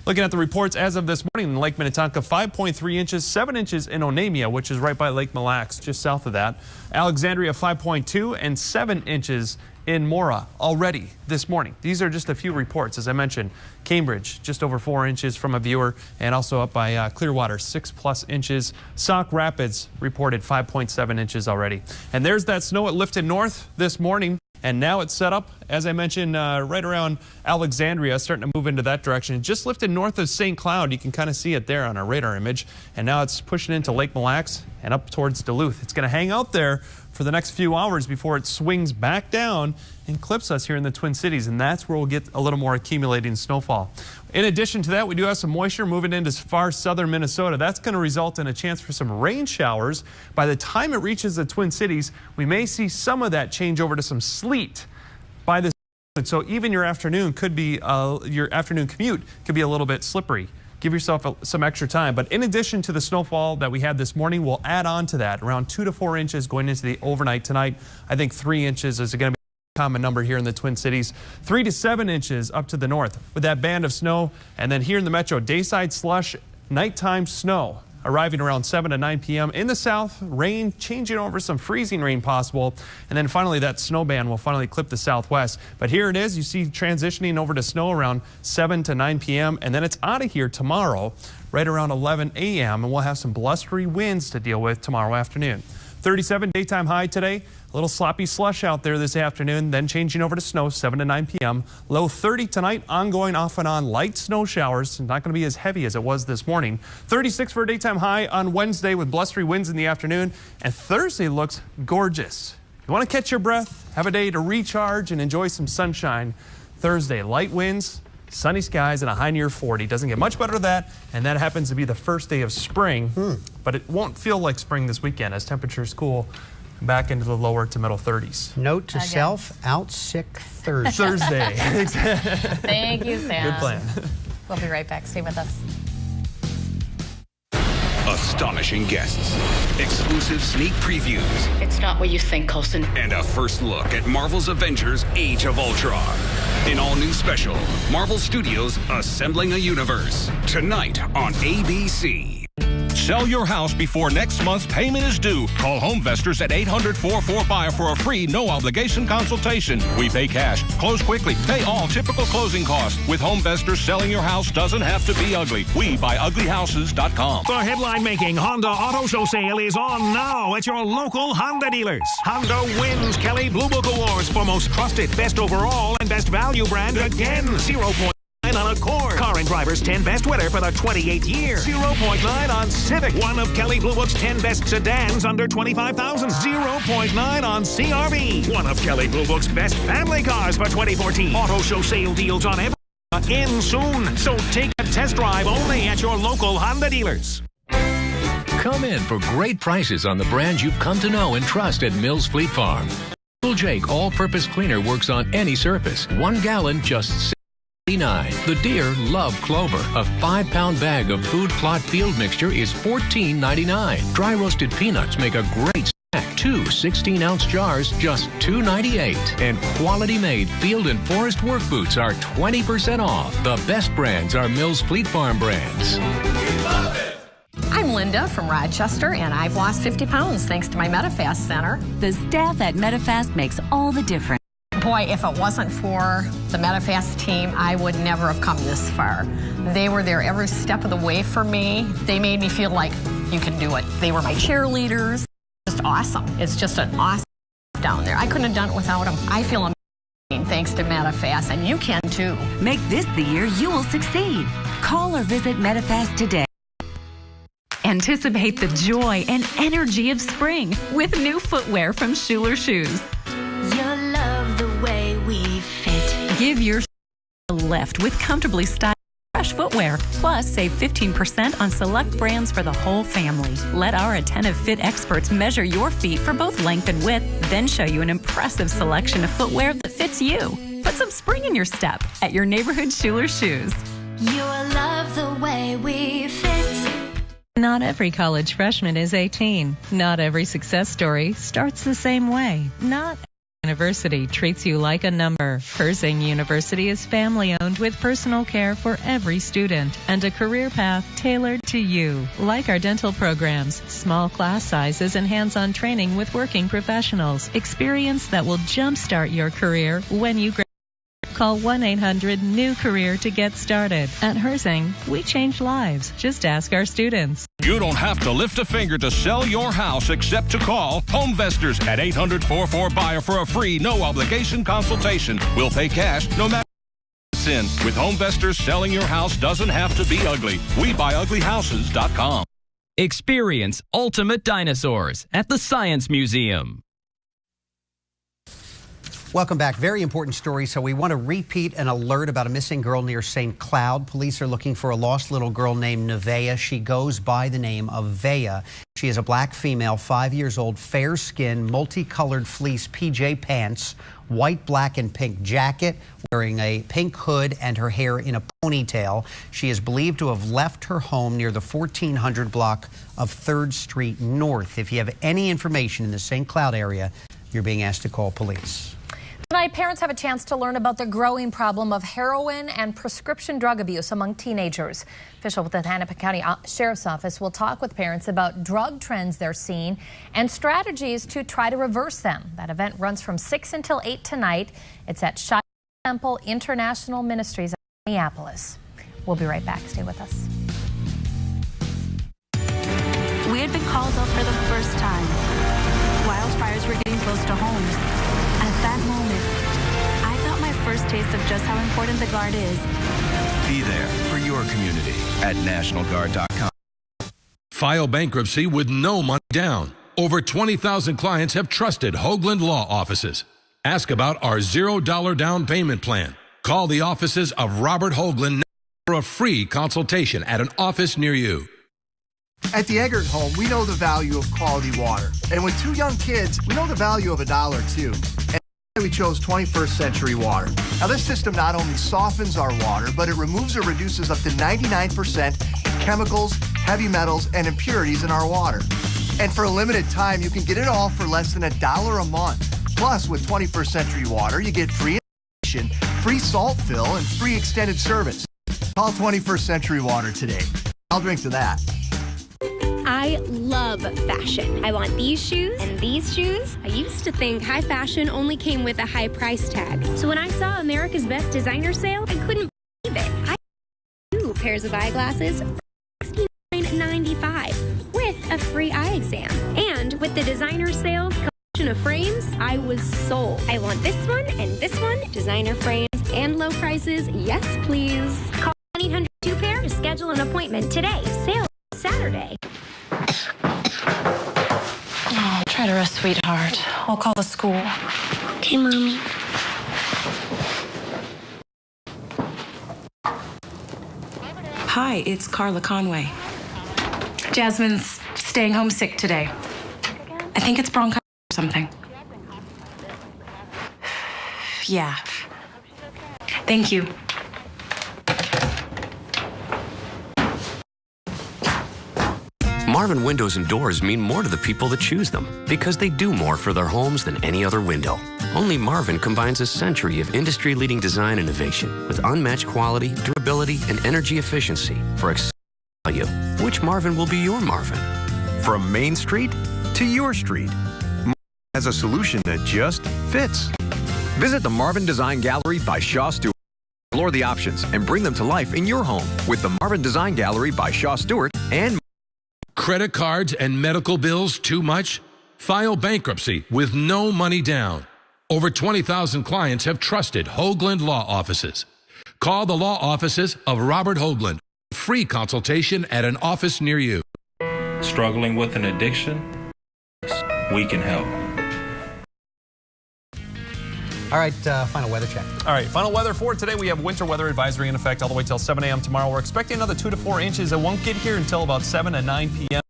Looking at the reports as of this morning in Lake Minnetonka, 5.3 inches, 7 inches in Onamia, which is right by Lake Mille Lacs, just south of that. Alexandria, 5.2 and 7 inches in Mora already this morning. These are just a few reports. As I mentioned, Cambridge, just over 4 inches from a viewer, and also up by Clearwater, 6+ inches. Sauk Rapids reported 5.7 inches already. And there's that snow. It lifted north this morning. And now it's set up, as I mentioned, right around Alexandria, starting to move into that direction. It just lifted north of St. Cloud. You can kind of see it there on our radar image. And now it's pushing into Lake Mille Lacs and up towards Duluth. It's going to hang out there for the next few hours before it swings back down and clips us here in the Twin Cities. And that's where we'll get a little more accumulating snowfall. In addition to that, we do have some moisture moving into far southern Minnesota. That's going to result in a chance for some rain showers. By the time it reaches the Twin Cities, we may see some of that change over to some sleet by this. So even your afternoon could be, your afternoon commute could be a little bit slippery. Give yourself some extra time. But in addition to the snowfall that we had this morning, we'll add on to that around 2 to 4 inches going into the overnight tonight. I think 3 inches is going to be common number here in the Twin Cities. 3 to 7 inches up to the north with that band of snow. And then here in the metro, dayside slush, nighttime snow arriving around 7 to 9 p.m. In the south, rain changing over, some freezing rain possible. And then finally, that snow band will finally clip the southwest. But here it is. You see transitioning over to snow around 7 to 9 p.m. And then it's out of here tomorrow, right around 11 a.m. And we'll have some blustery winds to deal with tomorrow afternoon. 37 daytime high today. A little sloppy slush out there this afternoon, then changing over to snow 7 to 9 p.m. Low 30 tonight, ongoing off and on light snow showers. Not going to be as heavy as it was this morning. 36 for a daytime high on Wednesday with blustery winds in the afternoon. And Thursday looks gorgeous. You want to catch your breath, have a day to recharge and enjoy some sunshine. Thursday, light winds, sunny skies, and a high near 40. Doesn't get much better than that, and that happens to be the first day of spring. But it won't feel like spring this weekend as temperatures cool back into the lower to middle 30s. Note to self, out sick Thursday. Thank you, Sam. Good plan. We'll be right back. Stay with us. Astonishing guests, exclusive sneak previews. It's not what you think, Coulson. And a first look at Marvel's Avengers Age of Ultron. An all-new special, Marvel Studios Assembling a Universe. Tonight on ABC. Sell your house before next month's payment is due. Call Homevestors at 800-44-BUYER for a free, no-obligation consultation. We pay cash, close quickly, pay all typical closing costs. With Homevestors, selling your house doesn't have to be ugly. We buy uglyhouses.com. The headline-making Honda Auto Show sale is on now at your local Honda dealers. Honda wins Kelley Blue Book Awards for most trusted, best overall, and best value brand again. 0.9 on Accord. Car and Driver's 10 Best winner for the 28th year. 0.9 on Civic. One of Kelley Blue Book's 10 best sedans under $25,000. 0.9 on CR-V. One of Kelley Blue Book's best family cars for 2014. Auto Show sale deals on every end soon. So take a test drive only at your local Honda dealers. Come in for great prices on the brands you've come to know and trust at Mills Fleet Farm. Jake All-Purpose Cleaner works on any surface. 1 gallon, just $6.99. The deer love Clover. A 5-pound bag of food plot field mixture is $14.99. Dry roasted peanuts make a great snack. 2 16-ounce jars, just $2.98. And quality made field and forest work boots are 20% off. The best brands are Mills Fleet Farm brands. I'm Linda from Rochester, and I've lost 50 pounds thanks to my Medifast Center. The staff at Medifast makes all the difference. Boy, if it wasn't for the Medifast team, I would never have come this far. They were there every step of the way for me. They made me feel like you can do it. They were my cheerleaders. Just awesome. It's just an awesome down there. I couldn't have done it without them. I feel amazing thanks to Medifast, and you can too. Make this the year you will succeed. Call or visit Medifast today. Anticipate the joy and energy of spring with new footwear from Schuler Shoes. You'll love the way we fit. Give your a lift with comfortably styled fresh footwear. Plus, save 15% on select brands for the whole family. Let our attentive fit experts measure your feet for both length and width, then show you an impressive selection of footwear that fits you. Put some spring in your step at your neighborhood Schuler Shoes. You'll love the way we fit. Not every college freshman is 18. Not every success story starts the same way. Not every university treats you like a number. Herzing University is family-owned with personal care for every student and a career path tailored to you. Like our dental programs, small class sizes and hands-on training with working professionals. Experience that will jumpstart your career when you graduate. Call 1-800-NEW-CAREER to get started. At Herzing, we change lives. Just ask our students. You don't have to lift a finger to sell your house except to call Homevestors at 800-44-BUYER for a free, no-obligation consultation. We'll pay cash no matter what it's in. With Homevestors, selling your house doesn't have to be ugly. We buy uglyhouses.com. Experience ultimate dinosaurs at the Science Museum. Welcome back. Very important story. So we want to repeat an alert about a missing girl near St. Cloud. Police are looking for a lost little girl named Nevaeh. She goes by the name of Vea. She is a black female, 5 years old, fair skin, multicolored fleece PJ pants, white, black, and pink jacket, wearing a pink hood and her hair in a ponytail. She is believed to have left her home near the 1400 block of 3rd Street North. If you have any information in the St. Cloud area, you're being asked to call police. Tonight, parents have a chance to learn about the growing problem of heroin and prescription drug abuse among teenagers. Officials with the Hennepin County Sheriff's Office will talk with parents about drug trends they're seeing and strategies to try to reverse them. That event runs from 6 until 8 tonight. It's at Shiloh Temple International Ministries in Minneapolis. We'll be right back. Stay with us. We had been called up for the first time. wildfires were getting close to homes. At that moment, I got my first taste of just how important the Guard is. Be there for your community at NationalGuard.com. File bankruptcy with no money down. Over 20,000 clients have trusted Hoagland Law Offices. Ask about our $0 down payment plan. Call the offices of Robert Hoagland for a free consultation at an office near you. At the Eggert home, we know the value of quality water. And with 2 young kids, we know the value of $1 too. And we chose 21st Century Water. Now, this system not only softens our water, but it removes or reduces up to 99% chemicals, heavy metals, and impurities in our water. And for a limited time, you can get it all for less than $1 a month. Plus, with 21st Century Water, you get free installation, free salt fill, and free extended service. Call 21st Century Water today. I'll drink to that. I love fashion. I want these shoes and these shoes. I used to think high fashion only came with a high price tag. So when I saw America's Best Designer Sale, I couldn't believe it. I got 2 pairs of eyeglasses for $69.95 with a free eye exam. And with the designer sales collection of frames, I was sold. I want this one and this one, designer frames and low prices. Yes, please. Call 1-800-2PAIR to schedule an appointment today. Sale Saturday. Oh, try to rest, sweetheart. I'll call the school. Okay, Mommy. Hi, it's Carla Conway. Jasmine's staying home sick today. I think it's bronchitis or something. Yeah. Thank you. Marvin Windows and Doors mean more to the people that choose them because they do more for their homes than any other window. Only Marvin combines a century of industry-leading design innovation with unmatched quality, durability, and energy efficiency for exceptional value. Which Marvin will be your Marvin? From Main Street to your street, Marvin has a solution that just fits. Visit the Marvin Design Gallery by Shaw Stewart. Explore the options and bring them to life in your home with the Marvin Design Gallery by Shaw Stewart and Credit cards and medical bills too much? File bankruptcy with no money down. Over 20,000 clients have trusted Hoagland Law Offices. Call the law offices of Robert Hoagland. Free consultation at an office near you. Struggling with an addiction? We can help. All right, final weather check. All right, final weather for today. We have winter weather advisory in effect all the way till 7 a.m. tomorrow. We're expecting another 2 to 4 inches. It won't get here until about 7 and 9 p.m.